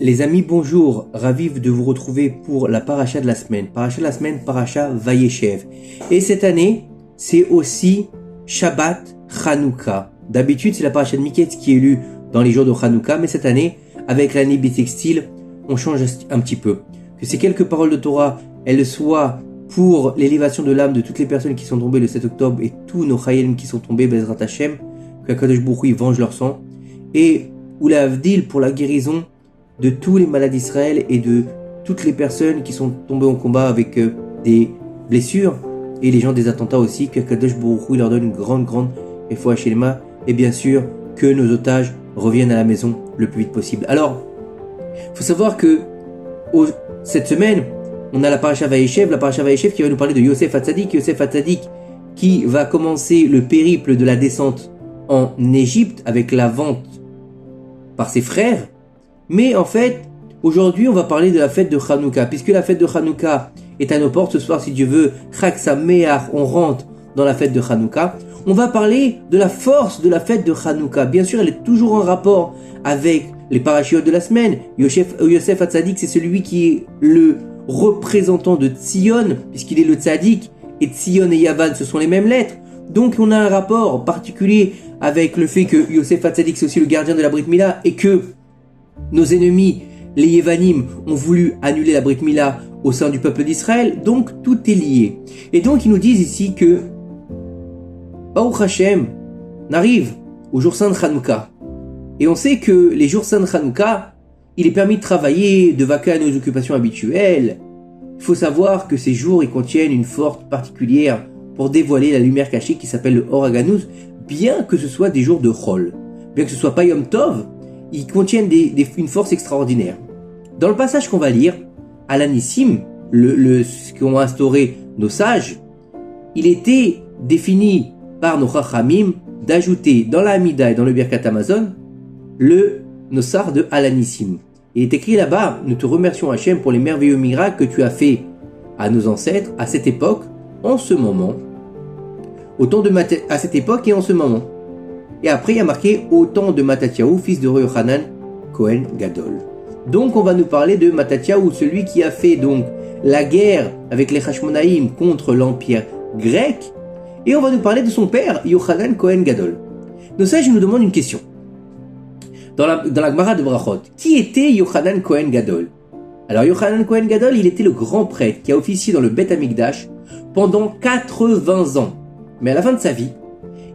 Les amis, bonjour, ravi de vous retrouver pour la paracha de la semaine. Paracha de la semaine, paracha Vayeshev. Et cette année, c'est aussi Shabbat Chanukah. D'habitude, c'est la paracha de Miketz qui est lue dans les jours de Chanukah, mais cette année, avec l'année bissextile, on change un petit peu. Que ces quelques paroles de Torah, elles soient pour l'élévation de l'âme de toutes les personnes qui sont tombées le 7 octobre et tous nos Chayelim qui sont tombés, Bezrat Hashem, que Kadosh Baruch Hu venge leur sang, et Oula Avdil pour la guérison de tous les malades d'Israël et de toutes les personnes qui sont tombées en combat avec des blessures et les gens des attentats aussi, que Kadosh Baruch Hu leur donne une grande Refoua Shelema, et bien sûr que nos otages reviennent à la maison le plus vite possible. Alors, il faut savoir que cette semaine, on a la paracha Vayeshev qui va nous parler de Yosef Hatzadik qui va commencer le périple de la descente en Égypte avec la vente par ses frères. Mais en fait, aujourd'hui, on va parler de la fête de Chanukah, puisque la fête de Chanukah est à nos portes. Ce soir, si Dieu veut, Chag Sameach, on rentre dans la fête de Chanukah. On va parler de la force de la fête de Chanukah. Bien sûr, elle est toujours en rapport avec les parachiotes de la semaine. Yosef Hatzadik, c'est celui qui est le représentant de Tzion, puisqu'il est le Tzadik, et Tzion et Yavan, ce sont les mêmes lettres. Donc, on a un rapport particulier avec le fait que Yosef Hatzadik, c'est aussi le gardien de la Brit Mila, et que nos ennemis, les Yevanim, ont voulu annuler la Brit Mila au sein du peuple d'Israël, donc tout est lié. Et donc ils nous disent ici que Baruch Hashem arrive au jour saint de Chanukah. Et on sait que les jours saints de Chanukah, il est permis de travailler, de vaquer à nos occupations habituelles. Il faut savoir que ces jours, ils contiennent une force particulière pour dévoiler la lumière cachée qui s'appelle le Or HaGanuz, bien que ce soit des jours de Chol, bien que ce soit pas Yom Tov, ils contiennent une force extraordinaire. Dans le passage qu'on va lire, à l'Anissim, ce qu'ont instauré nos sages, il était défini par nos Chachamim d'ajouter dans la Hamida et dans le Birkat Hamazon le Nosar de Al-Anissim. Il est écrit là-bas: nous te remercions Hachem pour les merveilleux miracles que tu as fait à nos ancêtres à cette époque, en ce moment, à cette époque et en ce moment. Et après, il y a marqué au temps de Mattatiaou, fils de Yochanan Kohen Gadol. Donc, on va nous parler de Mattatiaou, celui qui a fait donc la guerre avec les Hashmonaïm contre l'empire grec. Et on va nous parler de son père, Yochanan Kohen Gadol. Nos sages nous demandent une question. Dans la Gemara de Brachot, qui était Yochanan Kohen Gadol? Alors, Yochanan Kohen Gadol, il était le grand prêtre qui a officié dans le Beth Amikdash pendant 80 ans. Mais à la fin de sa vie,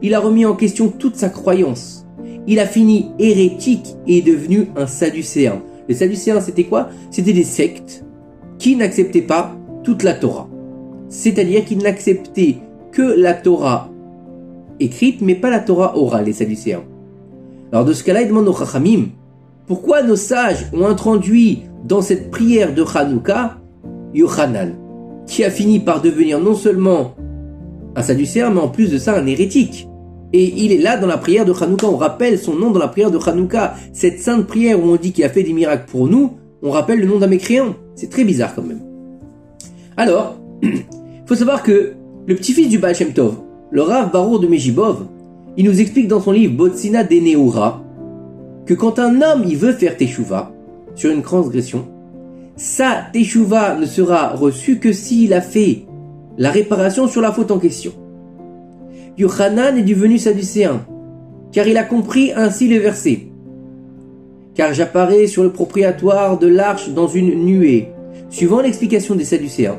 il a remis en question toute sa croyance. Il a fini hérétique et est devenu un sadducéen. Les sadducéens, c'était quoi? C'était des sectes qui n'acceptaient pas toute la Torah. C'est-à-dire qu'ils n'acceptaient que la Torah écrite, mais pas la Torah orale, les sadducéens. Alors de ce cas-là, ils demandent aux Chachamim, pourquoi nos sages ont introduit dans cette prière de Chanukah Yochanan, qui a fini par devenir non seulement un sadducéen, mais en plus de ça un hérétique. Et il est là dans la prière de Chanukah, on rappelle son nom dans la prière de Chanukah. Cette sainte prière où on dit qu'il a fait des miracles pour nous, on rappelle le nom d'un mécréant. C'est très bizarre quand même. Alors, il faut savoir que le petit-fils du Baal Shem Tov, le Rav Barour de Mejibov, il nous explique dans son livre Botsina de Neura que quand un homme il veut faire teshuva sur une transgression, sa teshuva ne sera reçue que s'il a fait la réparation sur la faute en question. Yochanan est devenu sadducéen, car il a compris ainsi le verset. Car j'apparais sur le propriétaire de l'arche dans une nuée, suivant l'explication des sadducéens.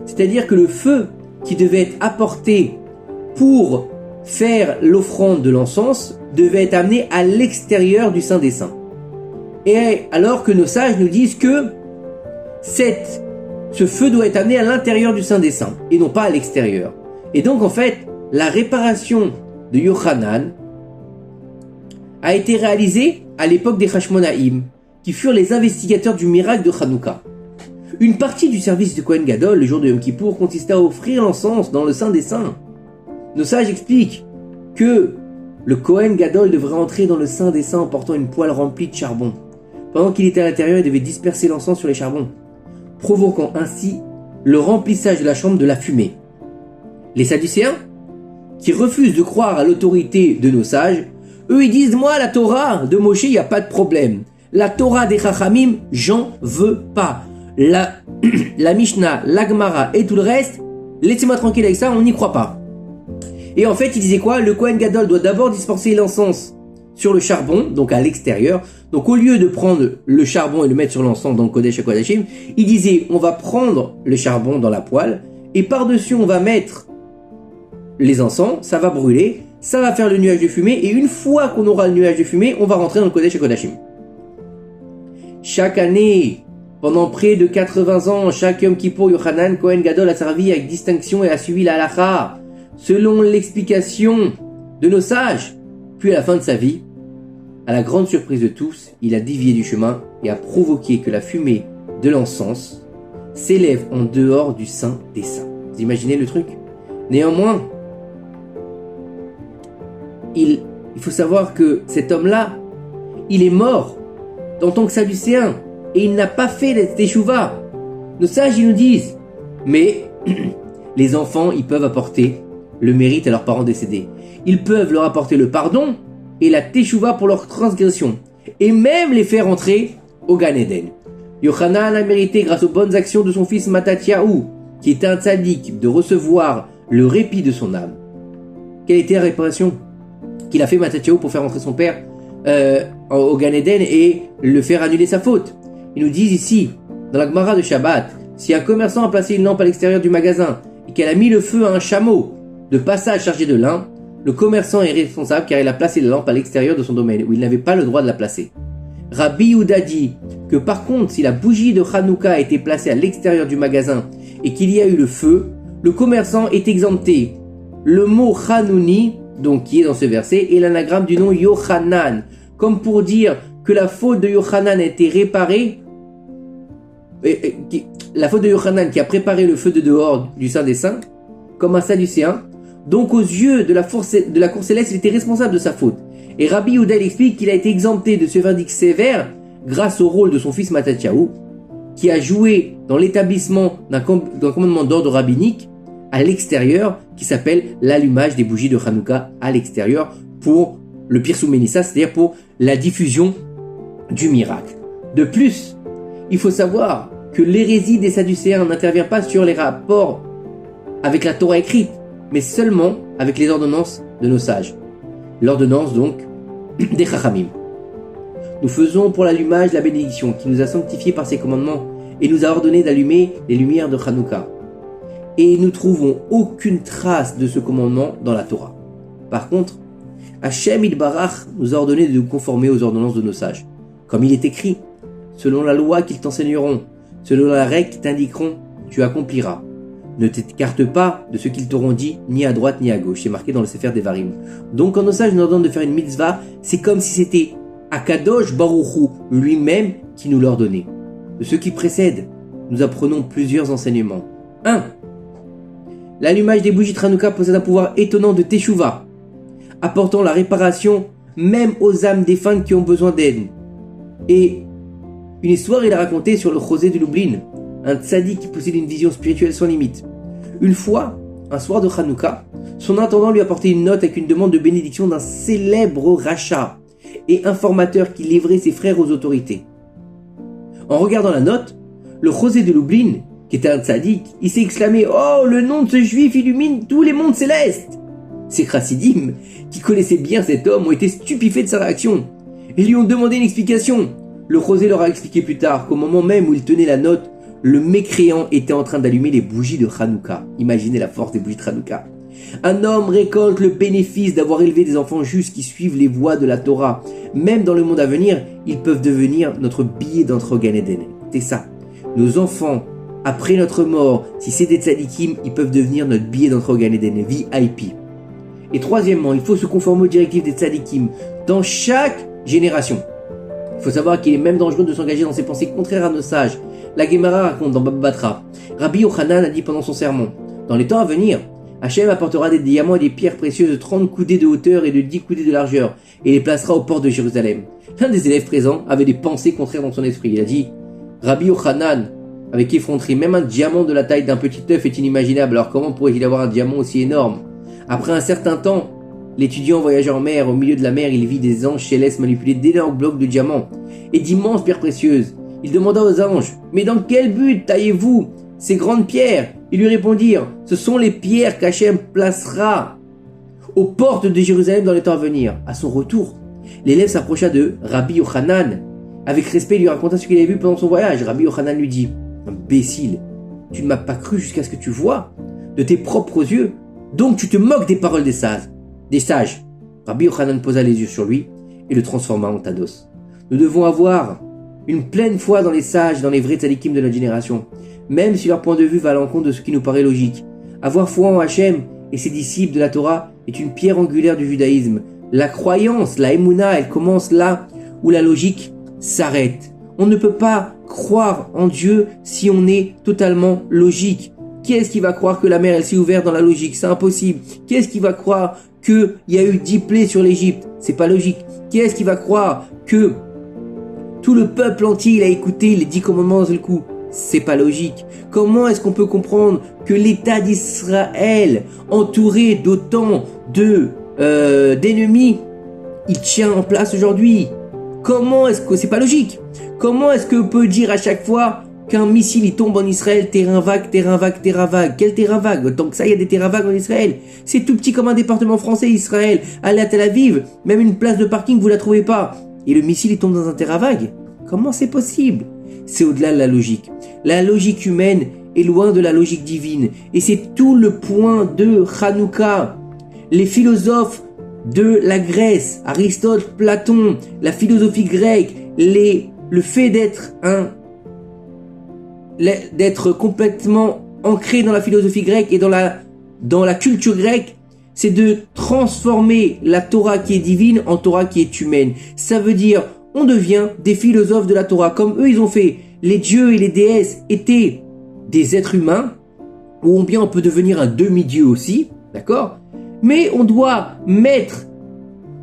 C'est-à-dire que le feu qui devait être apporté pour faire l'offrande de l'encens devait être amené à l'extérieur du Saint des Saints. Et alors que nos sages nous disent que ce feu doit être amené à l'intérieur du Saint des Saints et non pas à l'extérieur. Et donc en fait, la réparation de Yochanan a été réalisée à l'époque des Hashmonaïm, qui furent les investigateurs du miracle de Chanukah. Une partie du service de Kohen Gadol, le jour de Yom Kippour, consistait à offrir l'encens dans le Saint des Saints. Nos sages expliquent que le Kohen Gadol devrait entrer dans le Saint des Saints en portant une poêle remplie de charbon. Pendant qu'il était à l'intérieur, il devait disperser l'encens sur les charbons, provoquant ainsi le remplissage de la chambre de la fumée. Les Sadducéens, qui refusent de croire à l'autorité de nos sages, eux ils disent: moi la Torah de Moshe, il n'y a pas de problème. La Torah des Chachamim, j'en veux pas. La Mishnah, la Gemara et tout le reste, laissez-moi tranquille avec ça, on n'y croit pas. Et en fait, il disait quoi? Le Kohen Gadol doit d'abord dispenser l'encens sur le charbon, donc à l'extérieur. Donc au lieu de prendre le charbon et le mettre sur l'encens dans le Kodesh HaKodashim, il disait on va prendre le charbon dans la poêle et par-dessus on va mettre les encens, ça va brûler, ça va faire le nuage de fumée et une fois qu'on aura le nuage de fumée, on va rentrer dans le Kodesh HaKodashim. Chaque année, pendant près de 80 ans, chaque Yom Kippour, Yochanan Kohen Gadol a servi avec distinction et a suivi la halakha selon l'explication de nos sages. Puis à la fin de sa vie, à la grande surprise de tous, il a dévié du chemin et a provoqué que la fumée de l'encens s'élève en dehors du Saint des Saints. Vous imaginez le truc? Néanmoins, il faut savoir que cet homme-là, il est mort en tant que sadducéen et il n'a pas fait de teshuva. Nos sages, ils nous disent, mais les enfants, ils peuvent apporter le mérite à leurs parents décédés. Ils peuvent leur apporter le pardon et la teshuva pour leur transgression. Et même les faire entrer au Gan Eden. Yochanan a mérité, grâce aux bonnes actions de son fils Matatyahu, qui était un tzaddik, de recevoir le répit de son âme. Quelle était la réparation qu'il a fait Matatyahu pour faire entrer son père au Gan Eden et le faire annuler sa faute? Ils nous disent ici, dans la Gemara de Shabbat, si un commerçant a placé une lampe à l'extérieur du magasin et qu'elle a mis le feu à un chameau de passage chargé de lin, le commerçant est responsable car il a placé la lampe à l'extérieur de son domaine où il n'avait pas le droit de la placer. Rabbi Yehuda dit que par contre, si la bougie de Hanouka a été placée à l'extérieur du magasin et qu'il y a eu le feu, le commerçant est exempté. Le mot Hanouni, donc qui est dans ce verset, est l'anagramme du nom Yochanan, comme pour dire que la faute de Yochanan a été réparée. La faute de Yochanan qui a préparé le feu de dehors du Saint des Saints, comme un sadducéen, donc aux yeux de la cour céleste, il était responsable de sa faute. Et Rabbi Yehuda explique qu'il a été exempté de ce verdict sévère grâce au rôle de son fils Matatyahu, qui a joué dans l'établissement d'un commandement d'ordre rabbinique à l'extérieur, qui s'appelle l'allumage des bougies de Hanouka à l'extérieur pour le Pirsou Ménissa, c'est-à-dire pour la diffusion du miracle. De plus, il faut savoir que l'hérésie des Sadducéens n'intervient pas sur les rapports avec la Torah écrite, mais seulement avec les ordonnances de nos sages. L'ordonnance donc des Chachamim. Nous faisons pour l'allumage la bénédiction qui nous a sanctifiés par ses commandements et nous a ordonné d'allumer les lumières de Hanouka. Et nous trouvons aucune trace de ce commandement dans la Torah. Par contre, Hachem Yitbarach nous a ordonné de nous conformer aux ordonnances de nos sages. Comme il est écrit, selon la loi qu'ils t'enseigneront, selon la règle qu'ils t'indiqueront, tu accompliras. Ne t'écarte pas de ce qu'ils t'auront dit, ni à droite ni à gauche. C'est marqué dans le Sefer Devarim. Donc quand nos sages nous ordonnent de faire une mitzvah, c'est comme si c'était Akadosh Baruch Hu lui-même qui nous l'ordonnait. De ce qui précède, nous apprenons plusieurs enseignements. 1. L'allumage des bougies de Hanouka possède un pouvoir étonnant de Teshuvah, apportant la réparation même aux âmes défuntes qui ont besoin d'aide. Et une histoire il a racontée sur le Chosé de Lublin, un tzaddik qui possède une vision spirituelle sans limite. Une fois, un soir de Hanouka, son intendant lui a apporté une note avec une demande de bénédiction d'un célèbre rachat et informateur qui livrait ses frères aux autorités. En regardant la note, le Chosé de Lublin, qui était un tzaddik, il s'est exclamé « Oh, le nom de ce juif illumine tous les mondes célestes !» Ces chassidim, qui connaissaient bien cet homme, ont été stupéfaits de sa réaction et lui ont demandé une explication. Le Chosé leur a expliqué plus tard qu'au moment même où il tenait la note, le mécréant était en train d'allumer les bougies de Hanouka. Imaginez la force des bougies de Hanouka. Un homme récolte le bénéfice d'avoir élevé des enfants justes qui suivent les voies de la Torah. Même dans le monde à venir, ils peuvent devenir notre billet d'entrée au Gan Eden. C'est ça. Nos enfants, après notre mort, si c'est des tzadikim, ils peuvent devenir notre billet d'entrée au Gan Eden, VIP. Et troisièmement, il faut se conformer aux directives des tzadikim dans chaque génération. Il faut savoir qu'il est même dangereux de s'engager dans ses pensées contraires à nos sages. La Gemara raconte dans Baba Batra, Rabbi Yochanan a dit pendant son sermon, dans les temps à venir, Hachem apportera des diamants et des pierres précieuses de 30 coudées de hauteur et de 10 coudées de largeur, et les placera aux portes de Jérusalem. L'un des élèves présents avait des pensées contraires dans son esprit. Il a dit, Rabbi Yochanan, avec effronterie, même un diamant de la taille d'un petit œuf est inimaginable, alors comment pourrait-il avoir un diamant aussi énorme? Après un certain temps, L'étudiant voyageur en mer, au milieu de la mer, il vit des anges célestes manipuler d'énormes blocs de diamants et d'immenses pierres précieuses. Il demanda aux anges, « Mais dans quel but taillez-vous ces grandes pierres ?» Ils lui répondirent, « Ce sont les pierres qu'Hachem placera aux portes de Jérusalem dans les temps à venir. » À son retour, l'élève s'approcha de Rabbi Yochanan. Avec respect, il lui raconta ce qu'il avait vu pendant son voyage. Rabbi Yochanan lui dit, « Imbécile, tu ne m'as pas cru jusqu'à ce que tu vois de tes propres yeux. Donc tu te moques des paroles des sages. Rabbi Yochanan posa les yeux sur lui et le transforma en tados. Nous devons avoir une pleine foi dans les sages, dans les vrais tzadikim de notre génération, même si leur point de vue va à l'encontre de ce qui nous paraît logique. Avoir foi en Hachem et ses disciples de la Torah est une pierre angulaire du judaïsme. La croyance, la émouna, elle commence là où la logique s'arrête. On ne peut pas croire en Dieu si on est totalement logique. Qui est-ce qui va croire que la mer elle s'est ouverte dans la logique? C'est impossible. Qui est-ce qui va croire qu'il y a eu 10 plaies sur l'Égypte? C'est pas logique. Qui est-ce qui va croire que tout le peuple entier il a écouté les 10 commandements d'un seul coup? C'est pas logique. Comment est-ce qu'on peut comprendre que l'État d'Israël, entouré d'autant d'ennemis, il tient en place aujourd'hui? Comment est-ce que c'est pas logique? Comment est-ce qu'on peut dire à chaque fois qu'un missile il tombe en Israël, terrain vague? Quel terrain vague? Tant que ça, il y a des terrains vagues en Israël. C'est tout petit comme un département français, Israël. Allez à Tel Aviv, même une place de parking, vous la trouvez pas. Et le missile, il tombe dans un terrain vague. Comment c'est possible? C'est au-delà de la logique. La logique humaine est loin de la logique divine. Et c'est tout le point de Hanouka. Les philosophes de la Grèce, Aristote, Platon, la philosophie grecque, le fait d'être complètement ancré dans la philosophie grecque et dans la culture grecque, c'est de transformer la Torah qui est divine en Torah qui est humaine. Ça veut dire, on devient des philosophes de la Torah, comme eux ils ont fait. Les dieux et les déesses étaient des êtres humains, ou bien on peut devenir un demi-dieu aussi, d'accord? Mais on doit mettre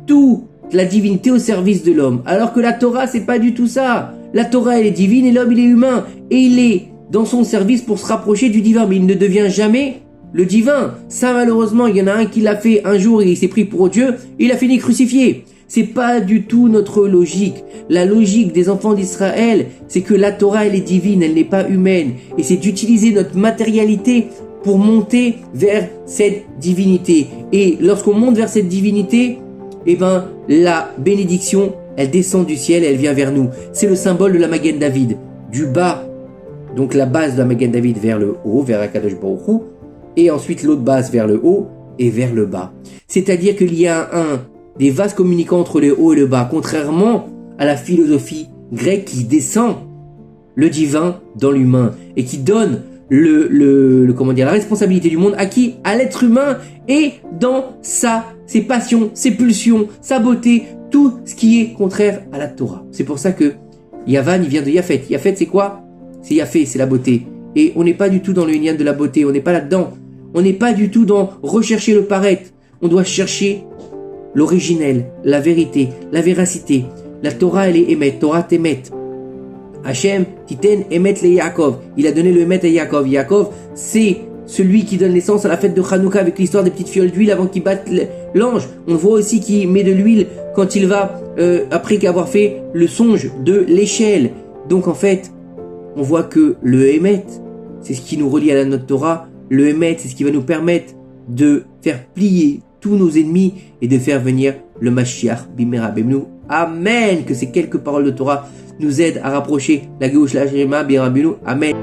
toute la divinité au service de l'homme. Alors que la Torah, c'est pas du tout ça. La Torah, elle est divine et l'homme, il est humain. Et il est dans son service pour se rapprocher du divin. Mais il ne devient jamais le divin. Ça, malheureusement, il y en a un qui l'a fait un jour et il s'est pris pour Dieu. Et il a fini crucifié. C'est pas du tout notre logique. La logique des enfants d'Israël, c'est que la Torah, elle est divine, elle n'est pas humaine. Et c'est d'utiliser notre matérialité pour monter vers cette divinité. Et lorsqu'on monte vers cette divinité, eh ben, la bénédiction, elle descend du ciel, elle vient vers nous. C'est le symbole de la Magen David. Du bas, donc la base de la Magen David vers le haut, vers Akadosh Baruch Hu, et ensuite l'autre base vers le haut et vers le bas. C'est-à-dire qu'il y a des vases communicants entre le haut et le bas, contrairement à la philosophie grecque qui descend le divin dans l'humain et qui donne la responsabilité du monde à qui? À l'être humain et dans ses passions, ses pulsions, sa beauté, tout ce qui est contraire à la Torah. C'est pour ça que Yavan, il vient de Yafet. Yafet, c'est quoi? C'est Yafé, c'est la beauté. Et on n'est pas du tout dans le Inyan de la beauté, on n'est pas là-dedans. On n'est pas du tout dans rechercher le paraître. On doit chercher l'originel, la vérité, la véracité. La Torah, elle est Emet, Torah Temet. Hachem, Titen, Emet le Yaakov. Il a donné le Emet à Yaakov. Yaakov, c'est celui qui donne naissance à la fête de Hanouka avec l'histoire des petites fioles d'huile avant qu'il batte l'ange. On voit aussi qu'il met de l'huile quand il va, après qu'avoir fait le songe de l'échelle. Donc en fait, on voit que le Emet, c'est ce qui nous relie à la note Torah. Le Emet, c'est ce qui va nous permettre de faire plier tous nos ennemis et de faire venir le Mashiach Bimera Bemnu. Amen. Que ces quelques paroles de Torah nous aident à rapprocher la Géoula Shema Bimera Bemnu. Amen.